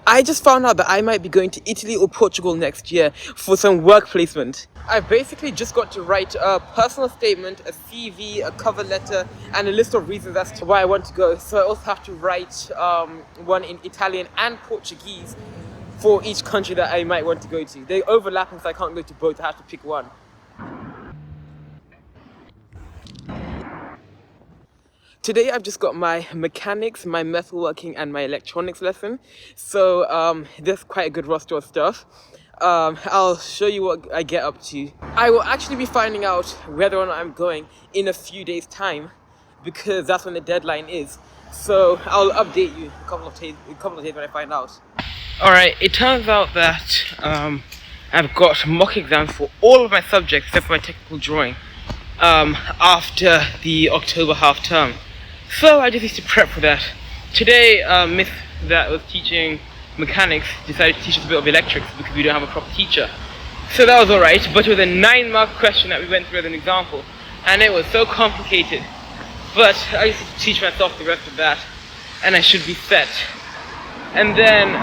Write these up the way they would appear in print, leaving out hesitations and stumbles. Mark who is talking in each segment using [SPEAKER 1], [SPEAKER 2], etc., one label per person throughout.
[SPEAKER 1] I just found out that I might be going to Italy or Portugal next year for some work placement. I basically just got to write a personal statement, a CV, a cover letter, and a list of reasons as to why I want to go. So I also have to write one in Italian and Portuguese for each country that I might want to go to. They overlap, and so I can't go to both. I have to pick one. Today I've just got my mechanics, my metalworking, and my electronics lesson. So there's quite a good roster of stuff. I'll show you what I get up to. I will actually be finding out whether or not I'm going in a few days' time, because that's when the deadline is. So I'll update you a couple of days when I find out. Alright, it turns out that I've got mock exams for all of my subjects except for my technical drawing after the October half term. So I just need to prep for that. Today, Miss that was teaching mechanics decided to teach us a bit of electrics because we don't have a proper teacher. So that was alright, but it was a 9-mark question that we went through as an example, and it was so complicated. But I just need to teach myself the rest of that, and I should be set. And then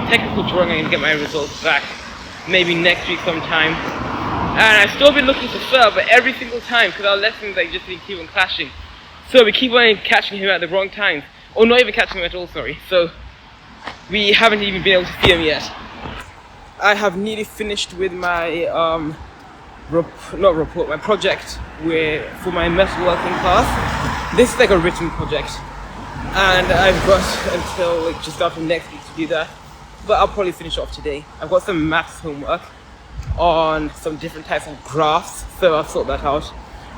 [SPEAKER 1] technical drawing, I'm going to get my results back, maybe next week sometime. And I've still been looking for Sir, but every single time, because our lessons just keep on clashing. So we keep on catching him at the wrong times, or not even catching him at all, sorry. So we haven't even been able to see him yet. I have nearly finished with my my project for my metalworking class. This is like a written project, and I've got until just after next week to do that. But I'll probably finish off today. I've got some maths homework on some different types of graphs, so I'll sort that out.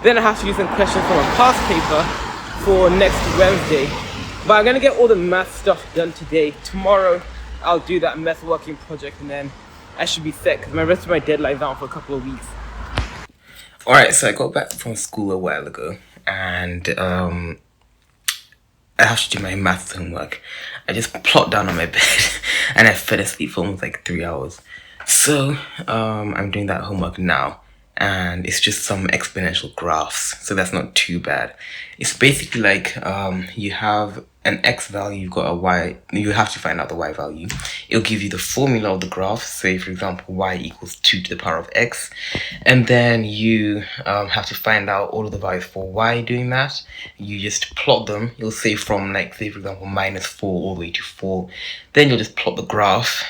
[SPEAKER 1] Then I have to do some questions from a past paper for next Wednesday. But I'm gonna get all the math stuff done today. Tomorrow I'll do that metalworking project, and then I should be set because my rest of my deadline's out for a couple of weeks. Alright, so I got back from school a while ago, and I have to do my math homework. I just plopped down on my bed and I fell asleep for almost like 3 hours. So I'm doing that homework now, and it's just some exponential graphs, so that's not too bad. It's basically like you have an x value, you've got a y, you have to find out the y value. It'll give you the formula of the graph, say for example y equals 2 to the power of x, and then you have to find out all of the values for y. Doing that, you just plot them. You'll say from, like, say for example -4 all the way to 4, then you'll just plot the graph,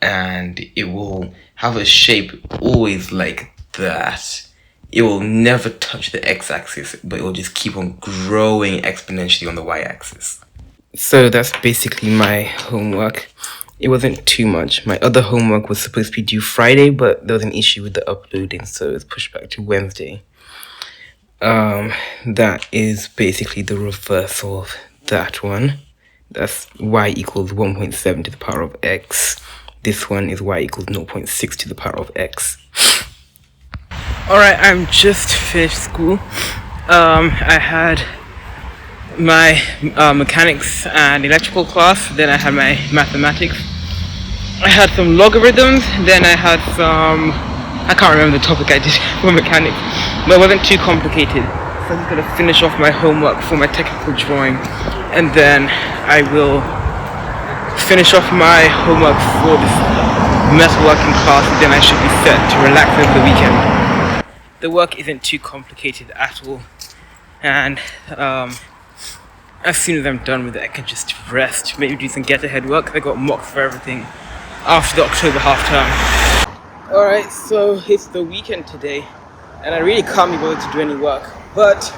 [SPEAKER 1] and it will have a shape always like that. It will never touch the x-axis, but it will just keep on growing exponentially on the y-axis. So that's basically my homework. It wasn't too much. My other homework was supposed to be due Friday, but there was an issue with the uploading, so it's pushed back to Wednesday. That is basically the reverse of that one. That's y equals 1.7 to the power of x. This one is y equals 0.6 to the power of x. Alright, I'm just finished school. I had my mechanics and electrical class, then I had my mathematics. I had some logarithms, then I had some, I can't remember the topic I did for mechanics, but it wasn't too complicated. So I'm just going to finish off my homework for my technical drawing, and then I will finish off my homework for this metalworking class, and then I should be set to relax over the weekend. The work isn't too complicated at all, and as soon as I'm done with it, I can just rest, maybe do some get-ahead work. I got mocks for everything after the October half term. Alright, so it's the weekend today, and I really can't be bothered to do any work, but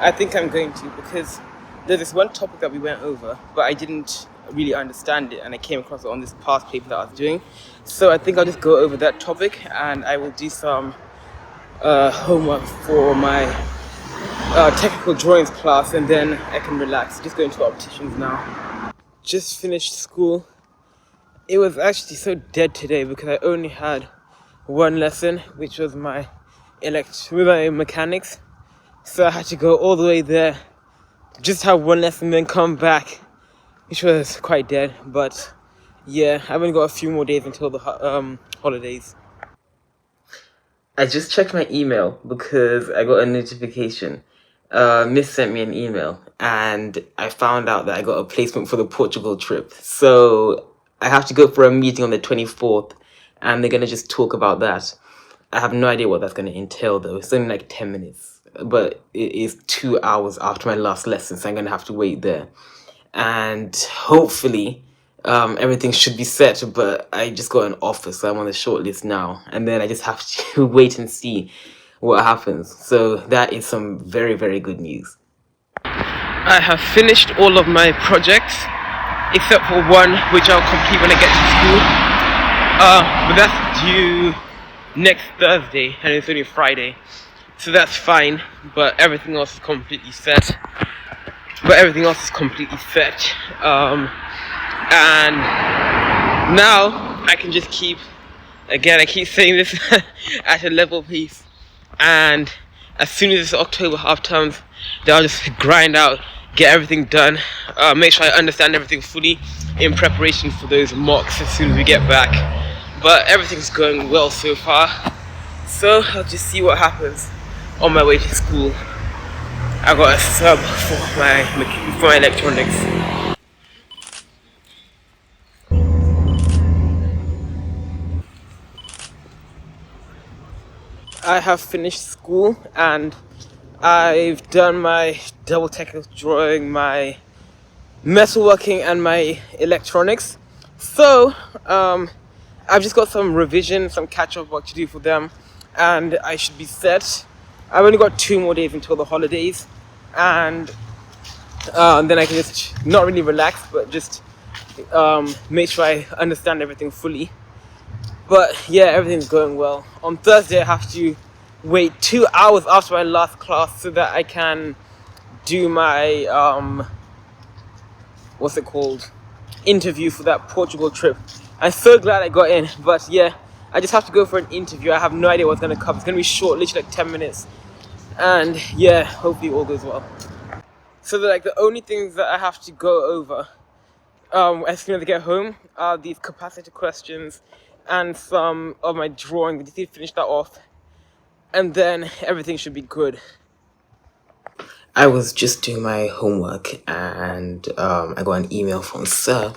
[SPEAKER 1] I think I'm going to, because there's this one topic that we went over, but I didn't really understand it, and I came across it on this past paper that I was doing. So I think I'll just go over that topic, and I will do some homework for my technical drawings class, and then I can relax. Just going to opticians now. Just finished school. It was actually so dead today because I only had one lesson, which was my mechanics. So I had to go all the way there, just have one lesson, then come back, which was quite dead. But yeah, I've only got a few more days until the holidays. I just checked my email because I got a notification. Miss sent me an email, and I found out that I got a placement for the Portugal trip. So I have to go for a meeting on the 24th, and they're gonna just talk about that. I have no idea what that's gonna entail though. It's only like 10 minutes, but it is 2 hours after my last lesson, so I'm gonna have to wait there. And hopefully, everything should be set, but I just got an offer, so I'm on the short list now, and then I just have to wait and see what happens. So that is some very, very good news. I have finished all of my projects except for one, which I'll complete when I get to school. But that's due next Thursday, and it's only Friday, so that's fine. But everything else is completely set. And now I can just keep. Again, I keep saying this at a level pace, and as soon as it's October half terms, then I'll just grind out, get everything done, make sure I understand everything fully in preparation for those mocks as soon as we get back. But everything's going well so far, so I'll just see what happens on my way to school. I got a sub for my electronics. I have finished school and I've done my double technical drawing, my metalworking and my electronics. So I've just got some revision, some catch-up work to do for them, and I should be set. I've only got 2 more days until the holidays, and then I can just not really relax, but just make sure I understand everything fully. But yeah, everything's going well. On Thursday I have to wait 2 hours after my last class so that I can do my interview for that Portugal trip. I'm so glad I got in, but yeah, I just have to go for an interview. I have no idea what's going to come. It's going to be short, literally like 10 minutes, and yeah, hopefully all goes well. So the only things that I have to go over as soon as I get home are these capacity questions and some of my drawing. I just need to finish that off, and then everything should be good. I was just doing my homework, and I got an email from Sir,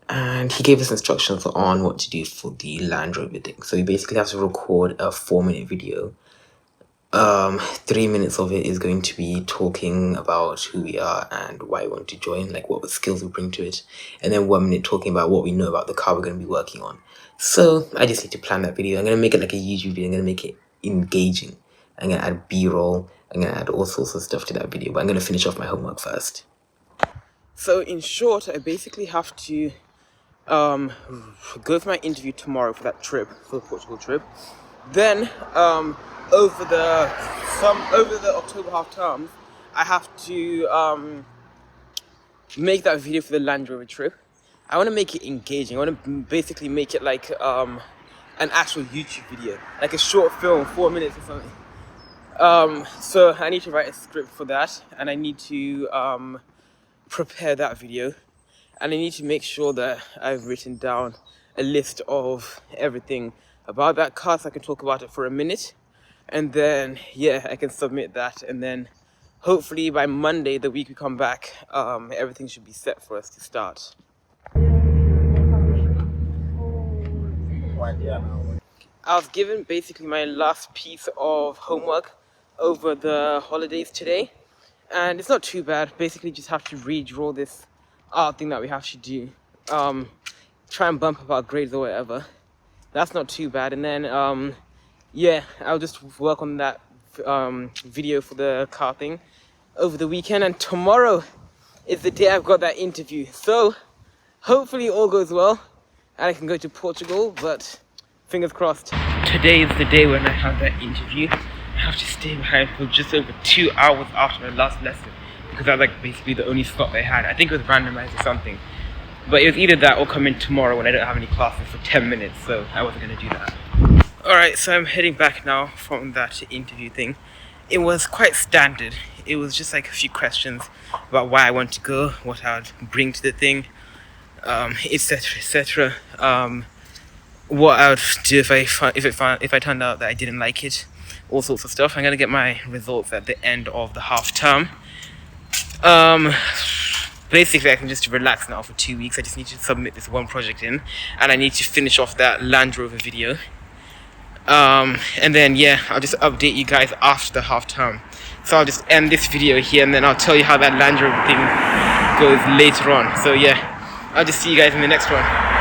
[SPEAKER 1] and he gave us instructions on what to do for the Land-rover thing. So you basically have to record a 4-minute video. 3 minutes of it is going to be talking about who we are and why we want to join, like what skills we bring to it, and then 1 minute talking about what we know about the car we're going to be working on. So I just need to plan that video. I'm going to make it like a YouTube video. I'm going to make it engaging. I'm going to add B-roll. I'm going to add all sorts of stuff to that video, but I'm going to finish off my homework first. So in short, I basically have to go for my interview tomorrow for that trip, for the Portugal trip. Then over the October half term, I have to make that video for the Land-rover trip. I want to make it engaging. I want to basically make it like an actual YouTube video, like a short film, 4 minutes or something. So I need to write a script for that, and I need to prepare that video, and I need to make sure that I've written down a list of everything about that car so I can talk about it for a minute, and then yeah, I can submit that, and then hopefully by Monday, the week we come back, everything should be set for us to start. I was given basically my last piece of homework over the holidays today, and it's not too bad. Basically just have to redraw this art thing that we have to do, try and bump up our grades or whatever. That's not too bad. And then yeah, I'll just work on that video for the car thing over the weekend, and tomorrow is the day I've got that interview. So hopefully all goes well and I can go to Portugal, but fingers crossed. Today is the day when I have that interview. I have to stay behind for just over 2 hours after my last lesson, because that's like basically the only slot they had. I think it was randomized or something, but it was either that or come in tomorrow when I don't have any classes for 10 minutes, so I wasn't going to do that. Alright, so I'm heading back now from that interview thing. It was quite standard. It was just like a few questions about why I want to go, what I would bring to the thing, etc, etc. What I would do if I turned out that I didn't like it, all sorts of stuff. I'm gonna get my results at the end of the half term. But basically I can just relax now for 2 weeks. I just need to submit this one project in, and I need to finish off that Land-rover video. And then yeah, I'll just update you guys after the half term. So I'll just end this video here, and then I'll tell you how that Land-rover thing goes later on. So yeah, I'll just see you guys in the next one.